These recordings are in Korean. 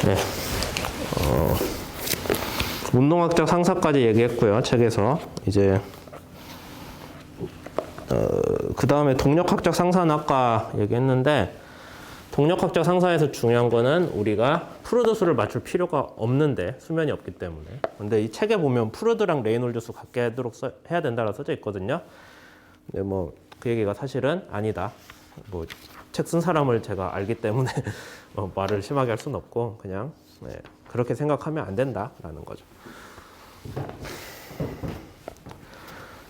네. 운동학적 상사까지 얘기했고요, 책에서. 이제 그 다음에 동력학적 상사는 아까 얘기했는데, 동력학적 상사에서 중요한 거는 우리가 프루드 수를 맞출 필요가 없는데, 수면이 없기 때문에. 근데 이 책에 보면 프루드랑 레이놀드 수 같게 하도록 해야 된다고 써져 있거든요. 근데 뭐 그 얘기가 사실은 아니다. 뭐 책 쓴 사람을 제가 알기 때문에 말을 심하게 할 수는 없고, 그냥 그렇게 생각하면 안 된다라는 거죠.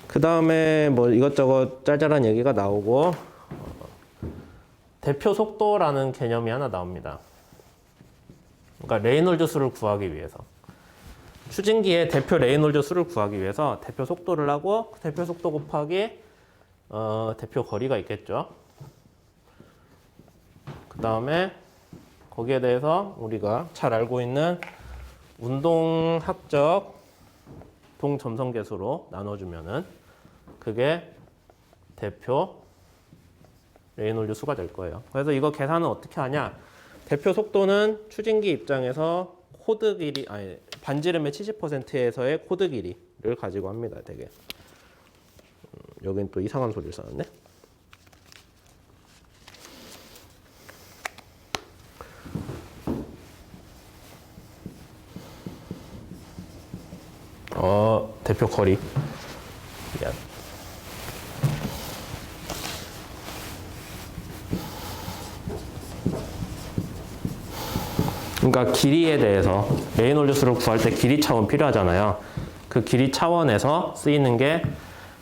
그 다음에 뭐 이것저것 짤짤한 얘기가 나오고, 대표 속도라는 개념이 하나 나옵니다. 그러니까 레이놀드 수를 구하기 위해서. 추진기의 대표 레이놀드 수를 구하기 위해서 대표 속도를 하고, 대표 속도 곱하기 대표 거리가 있겠죠. 그 다음에 거기에 대해서 우리가 잘 알고 있는 운동학적 동점성계수로 나눠주면은 그게 대표 레이놀드 수가 될 거예요. 그래서 이거 계산은 어떻게 하냐? 대표 속도는 추진기 입장에서 코드 길이, 아니 반지름의 70%에서의 코드 길이를 가지고 합니다. 되게. 여긴 또 이상한 소리를 써놨네. 대표 거리. 미안. 그러니까 길이에 대해서 레이놀드 수를 구할 때 길이 차원 필요하잖아요. 그 길이 차원에서 쓰이는 게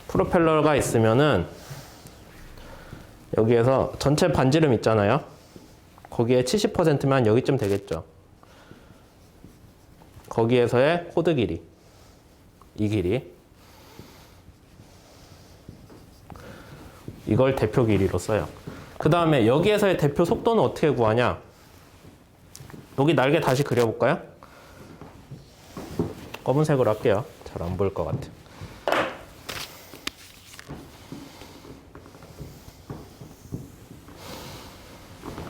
프로펠러가 있으면은 여기에서 전체 반지름 있잖아요. 거기에 70%면 여기쯤 되겠죠. 거기에서의 코드 길이. 이 길이. 이걸 대표 길이로 써요. 그 다음에 여기에서의 대표 속도는 어떻게 구하냐? 여기 날개 다시 그려볼까요? 검은색으로 할게요. 잘 안 보일 것 같아.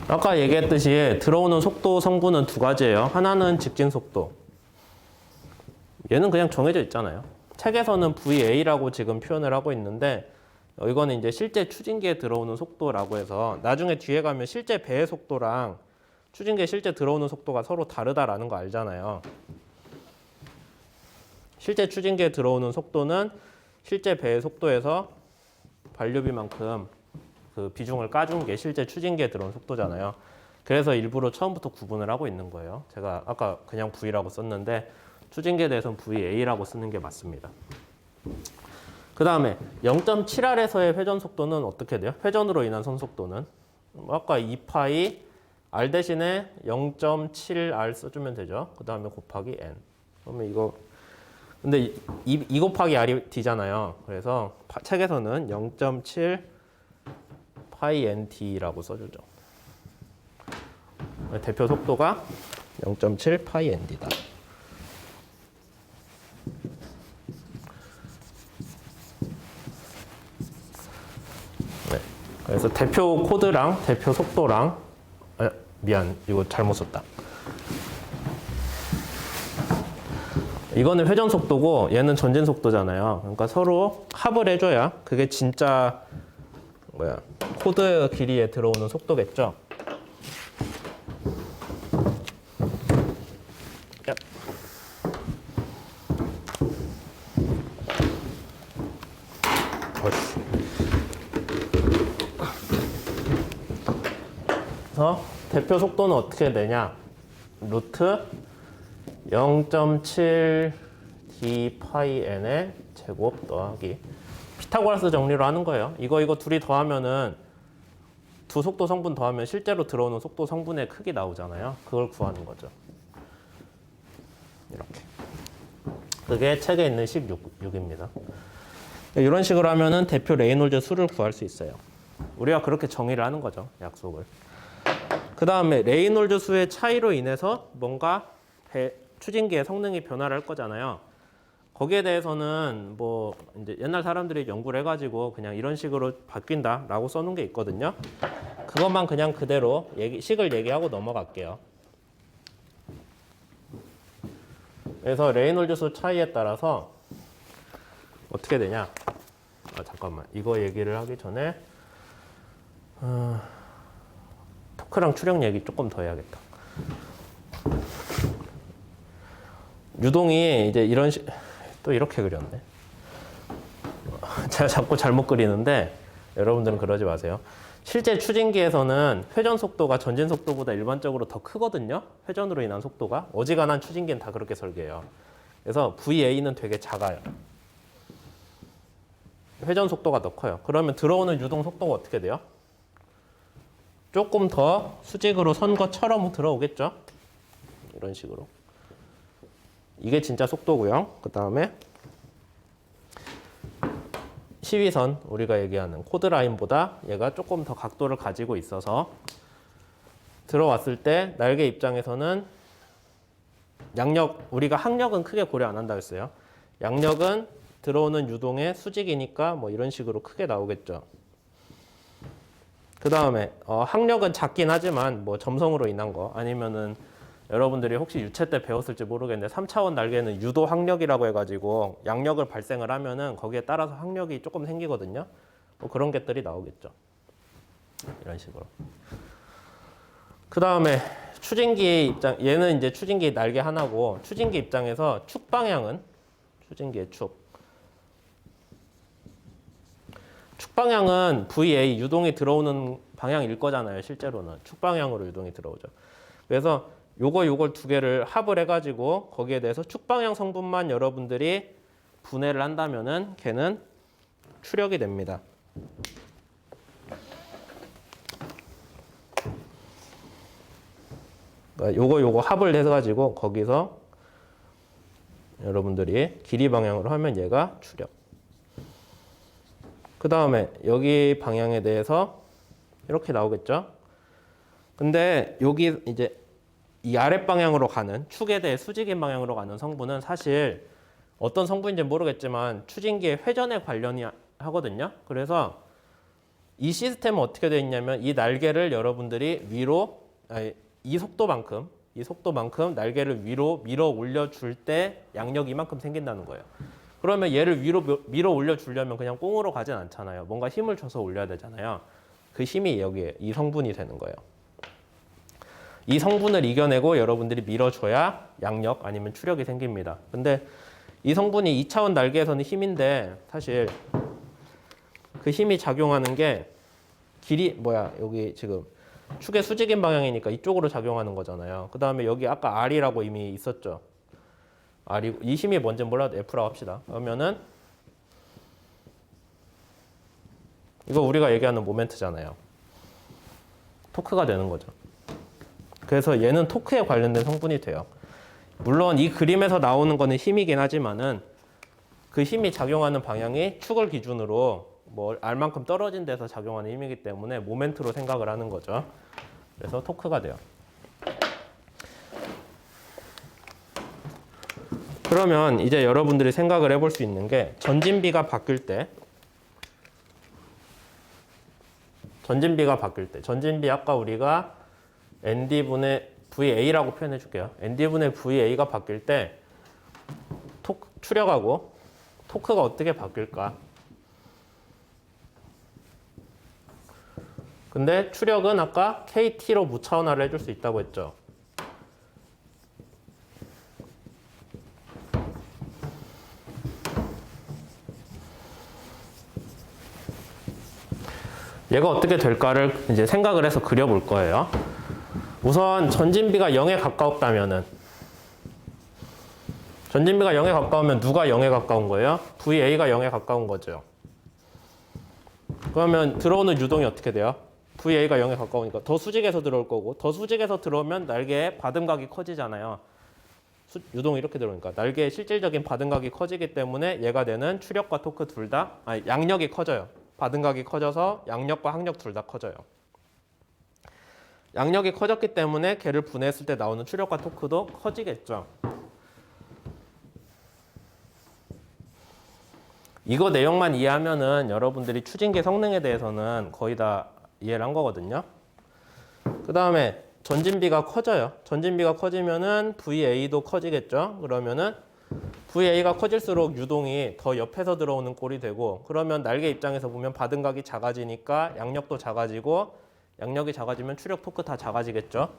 아까 얘기했듯이 들어오는 속도 성분은 두 가지예요. 하나는 직진 속도. 얘는 그냥 정해져 있잖아요. 책에서는 VA라고 지금 표현을 하고 있는데, 이거는 이제 실제 추진기에 들어오는 속도라고 해서 나중에 뒤에 가면 실제 배의 속도랑 추진기에 실제 들어오는 속도가 서로 다르다라는 거 알잖아요. 실제 추진기에 들어오는 속도는 실제 배의 속도에서 반류비만큼 그 비중을 까준 게 실제 추진기에 들어온 속도잖아요. 그래서 일부러 처음부터 구분을 하고 있는 거예요. 제가 아까 그냥 V라고 썼는데 추진기에 대해서는 VA라고 쓰는 게 맞습니다. 그 다음에 0.7R에서의 회전 속도는 어떻게 돼요? 회전으로 인한 선속도는 아까 2파이 R 대신에 0.7R 써주면 되죠. 그 다음에 곱하기 N. 그러면 이거 근데 2 곱하기 R이 D잖아요. 그래서 책에서는 0.7 파이 ND라고 써주죠. 대표 속도가 0.7 파이 ND다. 네. 그래서 대표 코드랑 대표 속도랑 미안, 이거 잘못 썼다. 이거는 회전 속도고 얘는 전진 속도잖아요. 그러니까 서로 합을 해줘야 그게 진짜 코드 길이에 들어오는 속도겠죠. 그래서 대표 속도는 어떻게 되냐? 루트 0.7 d 파이 n의 제곱 더하기 피타고라스 정리로 하는 거예요. 이거 둘이 더하면은 두 속도 성분 더하면 실제로 들어오는 속도 성분의 크기 나오잖아요. 그걸 구하는 거죠. 이렇게. 그게 책에 있는 16입니다. 이런 식으로 하면은 대표 레이놀드 수를 구할 수 있어요. 우리가 그렇게 정의를 하는 거죠. 약속을. 그 다음에 레이놀드 수의 차이로 인해서 뭔가 추진기의 성능이 변화를 할 거잖아요. 거기에 대해서는 뭐 이제 옛날 사람들이 연구를 해가지고 그냥 이런 식으로 바뀐다라고 써놓은 게 있거든요. 그것만 그냥 그대로 식을 얘기하고 넘어갈게요. 그래서 레이놀즈 수 차이에 따라서 어떻게 되냐? 잠깐만. 이거 얘기를 하기 전에 토크랑 추력 얘기 조금 더 해야겠다. 유동이 이제 이런 또 이렇게 그렸네. 제가 자꾸 잘못 그리는데 여러분들은 그러지 마세요. 실제 추진기에서는 회전 속도가 전진 속도보다 일반적으로 더 크거든요. 회전으로 인한 속도가. 어지간한 추진기는 다 그렇게 설계해요. 그래서 VA는 되게 작아요. 회전 속도가 더 커요. 그러면 들어오는 유동 속도가 어떻게 돼요? 조금 더 수직으로 선 것처럼 들어오겠죠? 이런 식으로. 이게 진짜 속도고요. 그 다음에 시위선, 우리가 얘기하는 코드라인보다 얘가 조금 더 각도를 가지고 있어서 들어왔을 때 날개 입장에서는 양력, 우리가 항력은 크게 고려 안 한다고 했어요. 양력은 들어오는 유동의 수직이니까 뭐 이런 식으로 크게 나오겠죠. 그 다음에 항력은 작긴 하지만 뭐 점성으로 인한 거 아니면은 여러분들이 혹시 유체 때 배웠을지 모르겠는데 3차원 날개는 유도 항력이라고 해가지고 양력을 발생을 하면은 거기에 따라서 항력이 조금 생기거든요. 뭐 그런 것들이 나오겠죠. 이런 식으로. 그 다음에 추진기 입장, 얘는 이제 추진기 날개 하나고 추진기 입장에서 축 방향은 추진기의 축. 축 방향은 VA 유동이 들어오는 방향일 거잖아요. 실제로는 축 방향으로 유동이 들어오죠. 그래서 요걸 두 개를 합을 해가지고 거기에 대해서 축 방향 성분만 여러분들이 분해를 한다면은 걔는 추력이 됩니다. 그러니까 요거 합을 해가지고 거기서 여러분들이 길이 방향으로 하면 얘가 추력. 그 다음에 여기 방향에 대해서 이렇게 나오겠죠. 근데 여기 이제 이 아랫 방향으로 가는 축에 대해 수직인 방향으로 가는 성분은 사실 어떤 성분인지 모르겠지만 추진기의 회전에 관련이 하거든요. 그래서 이 시스템은 어떻게 되어 있냐면 이 날개를 여러분들이 위로 이 속도만큼 날개를 위로 밀어 올려줄 때 양력이 이만큼 생긴다는 거예요. 그러면 얘를 위로 밀어 올려주려면 그냥 꽁으로 가진 않잖아요. 뭔가 힘을 줘서 올려야 되잖아요. 그 힘이 여기에 이 성분이 되는 거예요. 이 성분을 이겨내고 여러분들이 밀어줘야 양력 아니면 추력이 생깁니다. 근데 이 성분이 2차원 날개에서는 힘인데 사실 그 힘이 작용하는 게 여기 지금 축의 수직인 방향이니까 이쪽으로 작용하는 거잖아요. 그 다음에 여기 아까 R이라고 이미 있었죠. 이 힘이 뭔지 몰라도 F라고 합시다. 그러면은 이거 우리가 얘기하는 모멘트잖아요. 토크가 되는 거죠. 그래서 얘는 토크에 관련된 성분이 돼요. 물론 이 그림에서 나오는 거는 힘이긴 하지만은 그 힘이 작용하는 방향이 축을 기준으로 뭐 R만큼 떨어진 데서 작용하는 힘이기 때문에 모멘트로 생각을 하는 거죠. 그래서 토크가 돼요. 그러면 이제 여러분들이 생각을 해볼 수 있는 게 전진비가 바뀔 때 전진비 아까 우리가 ND분의 VA라고 표현해 줄게요. ND분의 VA가 바뀔 때 추력하고 토크가 어떻게 바뀔까? 근데 추력은 아까 KT로 무차원화를 해줄 수 있다고 했죠. 얘가 어떻게 될까를 이제 생각을 해서 그려볼 거예요. 우선 전진비가 0에 가까웠다면은 전진비가 0에 가까우면 누가 0에 가까운 거예요? VA가 0에 가까운 거죠. 그러면 들어오는 유동이 어떻게 돼요? VA가 0에 가까우니까 더 수직에서 들어올 거고 더 수직에서 들어오면 날개의 받음각이 커지잖아요. 유동이 이렇게 들어오니까 날개의 실질적인 받음각이 커지기 때문에 얘가 되는 추력과 토크 둘 다 양력이 커져요. 받음각이 커져서 양력과 항력 둘 다 커져요. 양력이 커졌기 때문에 걔를 분해했을 때 나오는 추력과 토크도 커지겠죠. 이거 내용만 이해하면은 여러분들이 추진기 성능에 대해서는 거의 다 이해를 한 거거든요. 그 다음에 전진비가 커져요. 전진비가 커지면은 VA도 커지겠죠. 그러면은 VA가 커질수록 유동이 더 옆에서 들어오는 꼴이 되고, 그러면 날개 입장에서 보면 받은 각이 작아지니까 양력도 작아지고, 양력이 작아지면 추력 토크 다 작아지겠죠.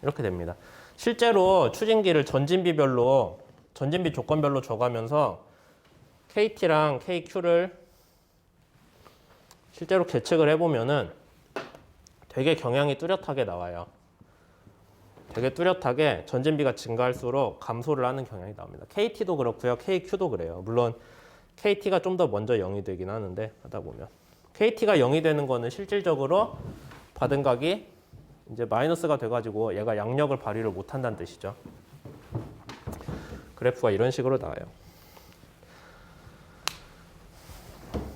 이렇게 됩니다. 실제로 추진기를 전진비 조건별로 줘가면서 KT랑 KQ를 실제로 계측을 해보면은 되게 경향이 뚜렷하게 나와요. 되게 뚜렷하게 전진비가 증가할수록 감소를 하는 경향이 나옵니다. KT도 그렇고요. KQ도 그래요. 물론 KT가 좀 더 먼저 0이 되긴 하는데 하다 보면 KT가 0이 되는 거는 실질적으로 받은 각이 이제 마이너스가 돼가지고 얘가 양력을 발휘를 못한다는 뜻이죠. 그래프가 이런 식으로 나와요.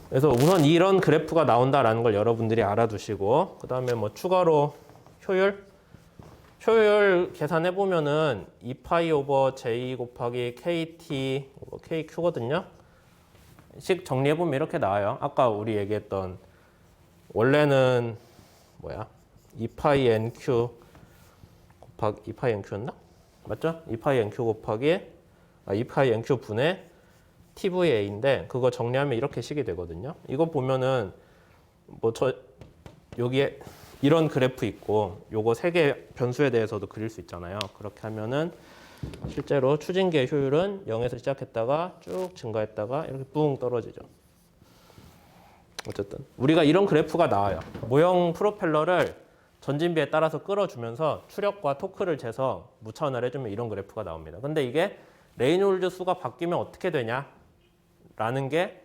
그래서 우선 이런 그래프가 나온다라는 걸 여러분들이 알아두시고, 그 다음에 뭐 추가로 효율 계산해 보면은 2파이 오버 J 곱하기 KT 오버 KQ거든요. 식 정리해 보면 이렇게 나와요. 아까 우리 얘기했던 원래는 2파이 NQ 곱하기 2파이 NQ였나? 맞죠? 2파이 NQ 곱하기 2파이 NQ 분의 TVA인데 그거 정리하면 이렇게 식이 되거든요. 이거 보면은 여기에 이런 그래프 있고 요거 세 개 변수에 대해서도 그릴 수 있잖아요. 그렇게 하면은 실제로 추진기의 효율은 0에서 시작했다가 쭉 증가했다가 이렇게 뿡 떨어지죠. 어쨌든 우리가 이런 그래프가 나와요. 모형 프로펠러를 전진비에 따라서 끌어주면서 추력과 토크를 재서 무차원을 해주면 이런 그래프가 나옵니다. 근데 이게 레이놀드 수가 바뀌면 어떻게 되냐? 라는 게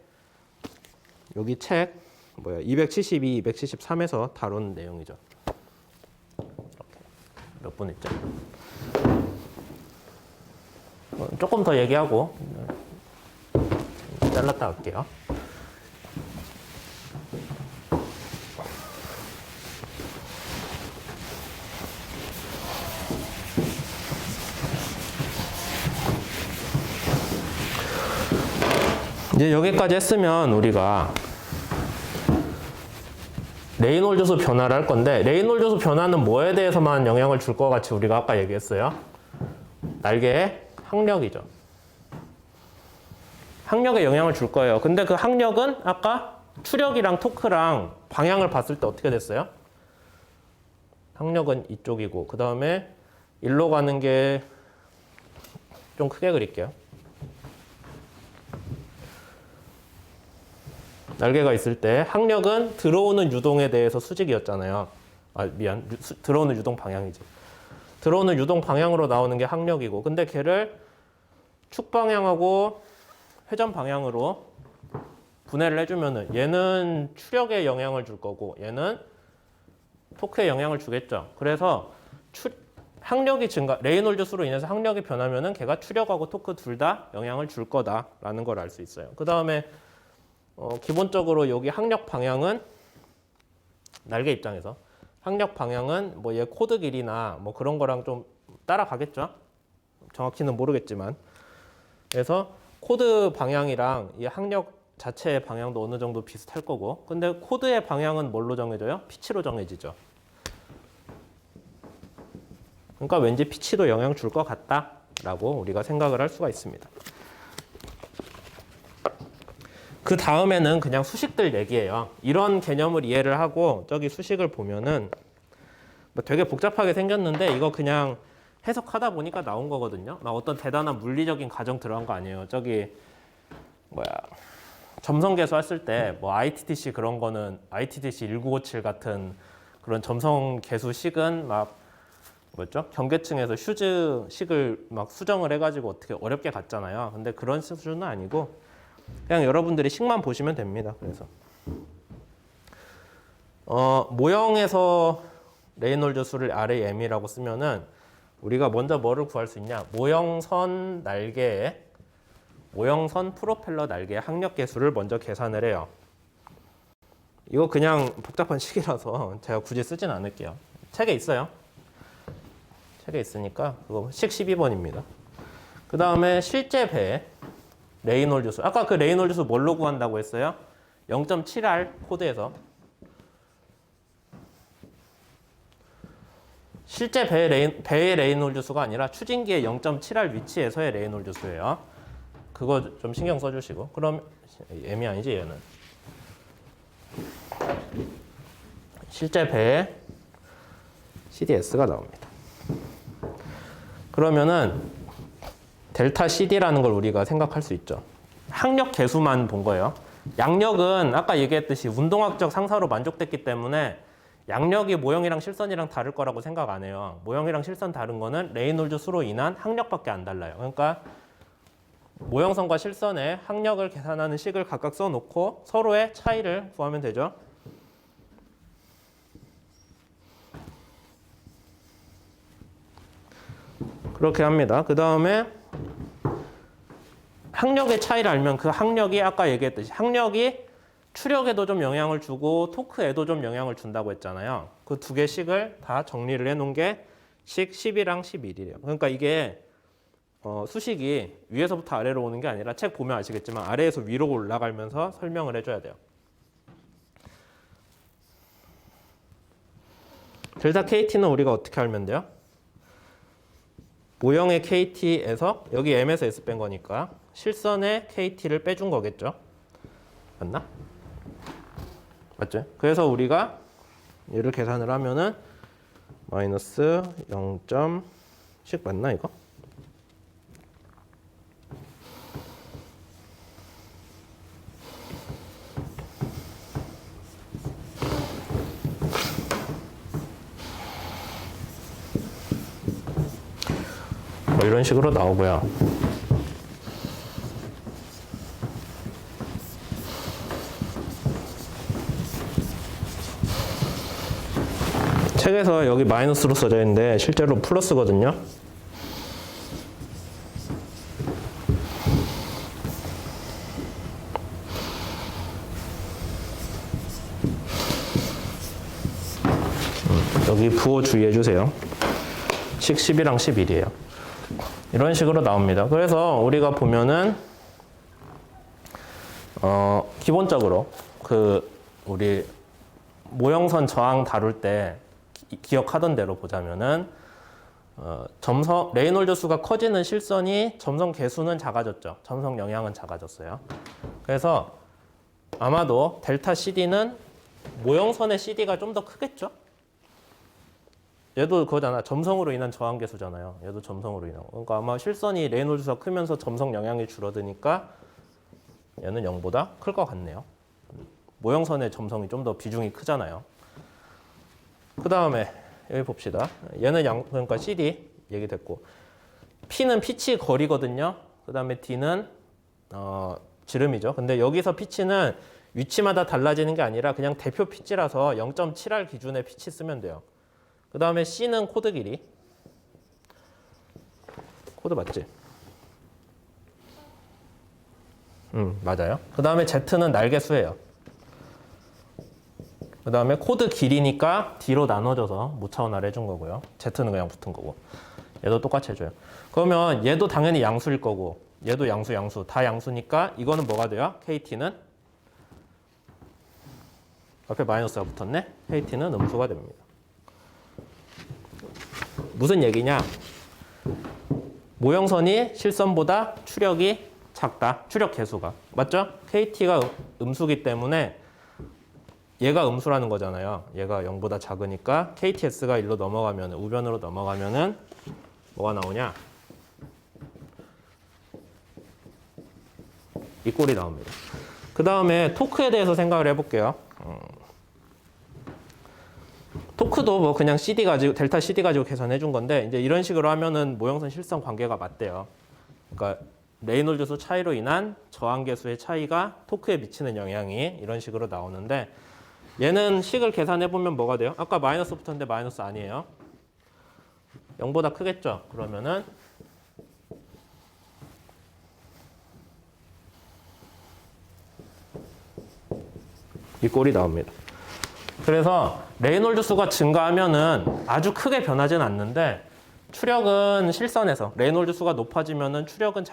여기 책 272, 273에서 다룬 내용이죠. 몇 분 했죠? 조금 더 얘기하고 잘랐다 갈게요. 이제 여기까지 했으면 우리가 레이놀드 수 변화를 할 건데, 레이놀드 수 변화는 뭐에 대해서만 영향을 줄 것 같이 우리가 아까 얘기했어요? 날개의 항력이죠. 항력에 영향을 줄 거예요. 근데 그 항력은 아까 추력이랑 토크랑 방향을 봤을 때 어떻게 됐어요? 항력은 이쪽이고, 그 다음에 일로 가는 게 좀 크게 그릴게요. 날개가 있을 때 항력은 들어오는 유동에 대해서 수직이었잖아요. 들어오는 유동 방향이지. 들어오는 유동 방향으로 나오는 게 항력이고, 근데 걔를 축 방향하고 회전 방향으로 분해를 해주면은 얘는 추력에 영향을 줄 거고 얘는 토크에 영향을 주겠죠. 그래서 항력이 레이놀드 수로 인해서 항력이 변하면은 걔가 추력하고 토크 둘 다 영향을 줄 거다라는 걸 알 수 있어요. 그 다음에 기본적으로 여기 항력 방향은 날개 입장에서 항력 방향은 얘 코드 길이나 그런 거랑 좀 따라가겠죠. 정확히는 모르겠지만. 그래서 코드 방향이랑 이 항력 자체의 방향도 어느 정도 비슷할 거고, 근데 코드의 방향은 뭘로 정해져요? 피치로 정해지죠. 그러니까 왠지 피치도 영향 줄 것 같다라고 우리가 생각을 할 수가 있습니다. 그 다음에는 그냥 수식들 얘기예요. 이런 개념을 이해를 하고 저기 수식을 보면은 되게 복잡하게 생겼는데 이거 그냥 해석하다 보니까 나온 거거든요. 막 어떤 대단한 물리적인 과정 들어간 거 아니에요. 저기 점성계수 했을 때 ITTC 그런 거는 ITTC 1957 같은 그런 점성계수 식은 경계층에서 휴즈 식을 수정을 해가지고 어떻게 어렵게 갔잖아요. 근데 그런 수준은 아니고 그냥 여러분들이 식만 보시면 됩니다. 그래서 모형에서 레이놀드 수를 RAM이라고 쓰면은 우리가 먼저 뭐를 구할 수 있냐? 모형선 프로펠러 날개의 항력 계수를 먼저 계산을 해요. 이거 그냥 복잡한 식이라서 제가 굳이 쓰진 않을게요. 책에 있어요. 책에 있으니까 그거 식 12번입니다. 그 다음에 실제 배 레이놀드 수. 아까 그 레이놀드 수 뭘로 구한다고 했어요? 0.7R 코드에서 실제 배의 레이놀드 수가 아니라 추진기의 0.7할 위치에서의 레이놀드 수예요. 그거 좀 신경 써주시고. 그럼 M이 아니지 얘는. 실제 배의 CDS가 나옵니다. 그러면은 델타 CD라는 걸 우리가 생각할 수 있죠. 항력 계수만 본 거예요. 양력은 아까 얘기했듯이 운동학적 상사로 만족됐기 때문에 양력이 모형이랑 실선이랑 다를 거라고 생각 안 해요. 모형이랑 실선 다른 거는 레이놀드 수로 인한 항력밖에 안 달라요. 그러니까 모형선과 실선의 항력을 계산하는 식을 각각 써놓고 서로의 차이를 구하면 되죠. 그렇게 합니다. 그 다음에 항력의 차이를 알면 그 항력이 아까 얘기했듯이 항력이 추력에도 좀 영향을 주고 토크에도 좀 영향을 준다고 했잖아요. 그 두 개 식을 다 정리를 해놓은 게 식 10이랑 11이래요. 그러니까 이게 수식이 위에서부터 아래로 오는 게 아니라 책 보면 아시겠지만 아래에서 위로 올라가면서 설명을 해줘야 돼요. 델타 KT는 우리가 어떻게 알면 돼요? 모형의 KT에서 여기 M에서 S 뺀 거니까 실선의 KT를 빼준 거겠죠? 맞나? 맞죠? 그래서 우리가 얘를 계산을 하면은 마이너스 0.씩 맞나 이거? 뭐 이런 식으로 나오고요. 책에서 여기 마이너스로 써져 있는데 실제로 플러스거든요. 여기 부호 주의해 주세요. 식 10이랑 11이에요. 이런 식으로 나옵니다. 그래서 우리가 보면은 기본적으로 우리 모형선 저항 다룰 때 기억하던 대로 보자면은 레이놀드 수가 커지는 실선이 점성 개수는 작아졌죠. 점성 영향은 작아졌어요. 그래서 아마도 델타 CD는 모형선의 CD가 좀 더 크겠죠? 얘도 그거잖아. 점성으로 인한 저항 개수잖아요. 얘도 점성으로 인한. 그러니까 아마 실선이 레이놀드 수가 크면서 점성 영향이 줄어드니까 얘는 0보다 클 것 같네요. 모형선의 점성이 좀 더 비중이 크잖아요. 그 다음에 여기 봅시다. 얘는 그러니까 CD 얘기됐고 P는 피치 거리거든요. 그 다음에 D는 지름이죠. 근데 여기서 피치는 위치마다 달라지는 게 아니라 그냥 대표 피치라서 0.7R 기준의 피치 쓰면 돼요. 그 다음에 C는 코드 길이. 코드 맞지? 맞아요. 그 다음에 Z는 날개수예요. 그 다음에 코드 길이니까 D로 나눠져서 모차원 해준 거고요. Z는 그냥 붙은 거고. 얘도 똑같이 해줘요. 그러면 얘도 당연히 양수일 거고 얘도 양수 다 양수니까 이거는 뭐가 돼요? KT는 앞에 마이너스가 붙었네. KT는 음수가 됩니다. 무슨 얘기냐? 모형선이 실선보다 추력이 작다. 추력 개수가. 맞죠? KT가 음수기 때문에 얘가 음수라는 거잖아요. 얘가 0보다 작으니까 KTS가 1로 넘어가면 우변으로 넘어가면은 뭐가 나오냐? 이 꼴이 나옵니다. 그 다음에 토크에 대해서 생각을 해볼게요. 토크도 뭐 그냥 CD 가지고 델타 CD 가지고 계산해 준 건데 이제 이런 식으로 하면은 모형선 실선 관계가 맞대요. 그러니까 레이놀드 수 차이로 인한 저항 계수의 차이가 토크에 미치는 영향이 이런 식으로 나오는데 얘는 식을 계산해 보면 뭐가 돼요? 아까 마이너스 붙었는데 마이너스 아니에요. 0보다 크겠죠? 그러면은 이 꼴이 나옵니다. 그래서 레이놀드 수가 증가하면은 아주 크게 변하진 않는데 추력은 실선에서 레이놀드 수가 높아지면은 추력은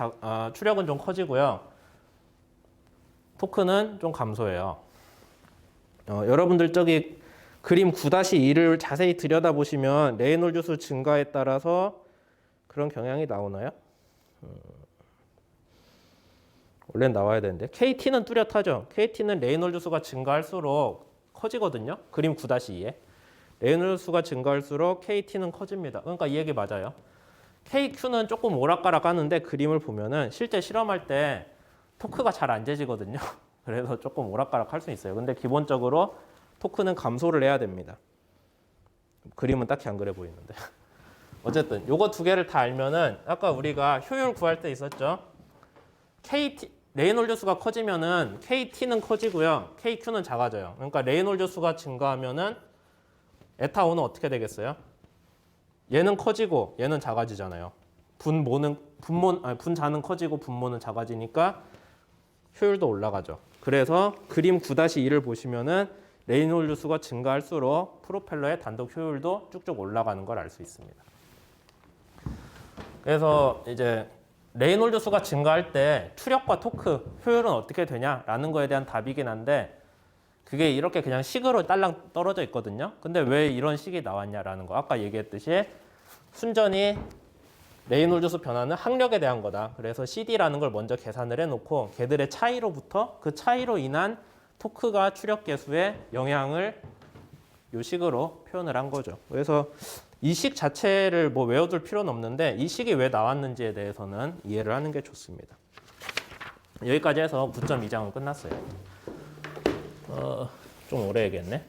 좀 커지고요. 토크는 좀 감소해요. 여러분들 저기 그림 9-2를 자세히 들여다보시면 레이놀드 수 증가에 따라서 그런 경향이 나오나요? 원래는 나와야 되는데 KT는 뚜렷하죠. KT는 레이놀드 수가 증가할수록 커지거든요. 그림 9-2에 레이놀드 수가 증가할수록 KT는 커집니다. 그러니까 이 얘기 맞아요. KQ는 조금 오락가락 하는데 그림을 보면은 실제 실험할 때 토크가 잘 안 재지거든요. 그래서 조금 오락가락 할 수 있어요. 근데 기본적으로 토크는 감소를 해야 됩니다. 그림은 딱히 안 그래 보이는데. 어쨌든 요거 두 개를 다 알면은 아까 우리가 효율 구할 때 있었죠. KT 레이놀드 수가 커지면은 KT는 커지고요. KQ는 작아져요. 그러니까 레이놀드 수가 증가하면은 에타5는 어떻게 되겠어요? 얘는 커지고 얘는 작아지잖아요. 분자는 커지고 분모는 작아지니까 효율도 올라가죠. 그래서 그림 9-2를 보시면은 레이놀드 수가 증가할수록 프로펠러의 단독 효율도 쭉쭉 올라가는 걸 알 수 있습니다. 그래서 이제 레이놀드 수가 증가할 때 추력과 토크 효율은 어떻게 되냐라는 거에 대한 답이긴 한데 그게 이렇게 그냥 식으로 딸랑 떨어져 있거든요. 근데 왜 이런 식이 나왔냐라는 거. 아까 얘기했듯이 순전히 레이놀드 수 변화는 항력에 대한 거다. 그래서 CD라는 걸 먼저 계산을 해놓고 걔들의 차이로부터 그 차이로 인한 토크가 추력 계수에 영향을 이 식으로 표현을 한 거죠. 그래서 이 식 자체를 뭐 외워둘 필요는 없는데 이 식이 왜 나왔는지에 대해서는 이해를 하는 게 좋습니다. 여기까지 해서 9.2장은 끝났어요. 좀 오래 해야겠네.